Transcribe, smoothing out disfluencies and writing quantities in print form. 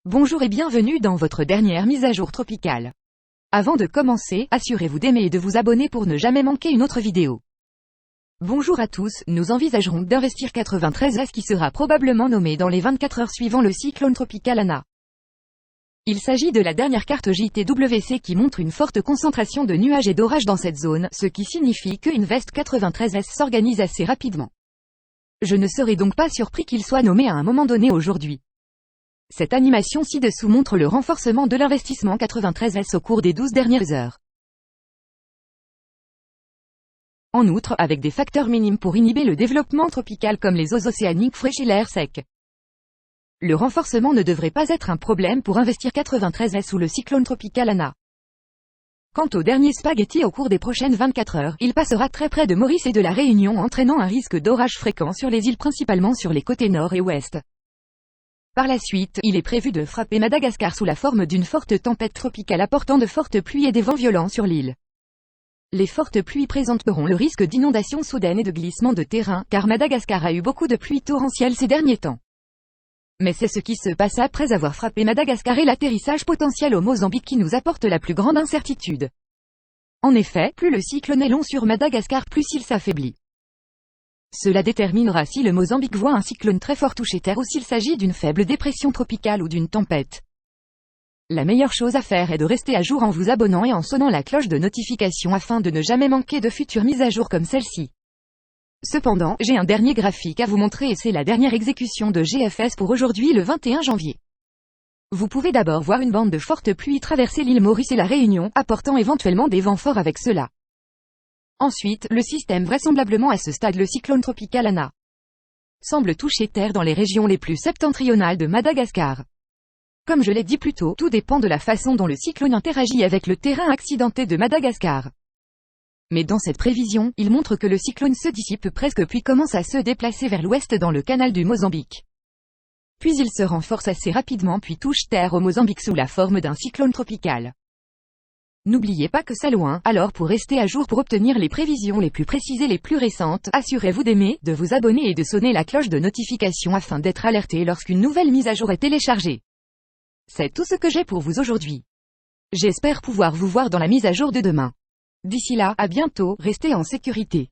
Bonjour et bienvenue dans votre dernière mise à jour tropicale. Avant de commencer, assurez-vous d'aimer et de vous abonner pour ne jamais manquer une autre vidéo. Bonjour à tous, nous envisagerons d'investir 93S qui sera probablement nommé dans les 24 heures suivant le cyclone tropical Ana. Il s'agit de la dernière carte JTWC qui montre une forte concentration de nuages et d'orages dans cette zone, ce qui signifie que Invest 93S s'organise assez rapidement. Je ne serais donc pas surpris qu'il soit nommé à un moment donné aujourd'hui. Cette animation ci-dessous montre le renforcement de l'investissement 93S au cours des 12 dernières heures. En outre, avec des facteurs minimes pour inhiber le développement tropical comme les eaux océaniques fraîches et l'air sec. Le renforcement ne devrait pas être un problème pour investir 93S sous le cyclone tropical Ana. Quant au dernier spaghetti au cours des prochaines 24 heures, il passera très près de Maurice et de la Réunion entraînant un risque d'orage fréquent sur les îles principalement sur les côtés nord et ouest. Par la suite, il est prévu de frapper Madagascar sous la forme d'une forte tempête tropicale apportant de fortes pluies et des vents violents sur l'île. Les fortes pluies présenteront le risque d'inondations soudaines et de glissements de terrain, car Madagascar a eu beaucoup de pluies torrentielles ces derniers temps. Mais c'est ce qui se passe après avoir frappé Madagascar et l'atterrissage potentiel au Mozambique qui nous apporte la plus grande incertitude. En effet, plus le cyclone est long sur Madagascar, plus il s'affaiblit. Cela déterminera si le Mozambique voit un cyclone très fort toucher terre ou s'il s'agit d'une faible dépression tropicale ou d'une tempête. La meilleure chose à faire est de rester à jour en vous abonnant et en sonnant la cloche de notification afin de ne jamais manquer de futures mises à jour comme celle-ci. Cependant, j'ai un dernier graphique à vous montrer et c'est la dernière exécution de GFS pour aujourd'hui le 21 janvier. Vous pouvez d'abord voir une bande de fortes pluies traverser l'île Maurice et la Réunion, apportant éventuellement des vents forts avec cela. Ensuite, le système vraisemblablement à ce stade le cyclone tropical Ana semble toucher terre dans les régions les plus septentrionales de Madagascar. Comme je l'ai dit plus tôt, tout dépend de la façon dont le cyclone interagit avec le terrain accidenté de Madagascar. Mais dans cette prévision, il montre que le cyclone se dissipe presque puis commence à se déplacer vers l'ouest dans le canal du Mozambique. Puis il se renforce assez rapidement puis touche terre au Mozambique sous la forme d'un cyclone tropical. N'oubliez pas que c'est loin, alors pour rester à jour pour obtenir les prévisions les plus précises et les plus récentes, assurez-vous d'aimer, de vous abonner et de sonner la cloche de notification afin d'être alerté lorsqu'une nouvelle mise à jour est téléchargée. C'est tout ce que j'ai pour vous aujourd'hui. J'espère pouvoir vous voir dans la mise à jour de demain. D'ici là, à bientôt, restez en sécurité.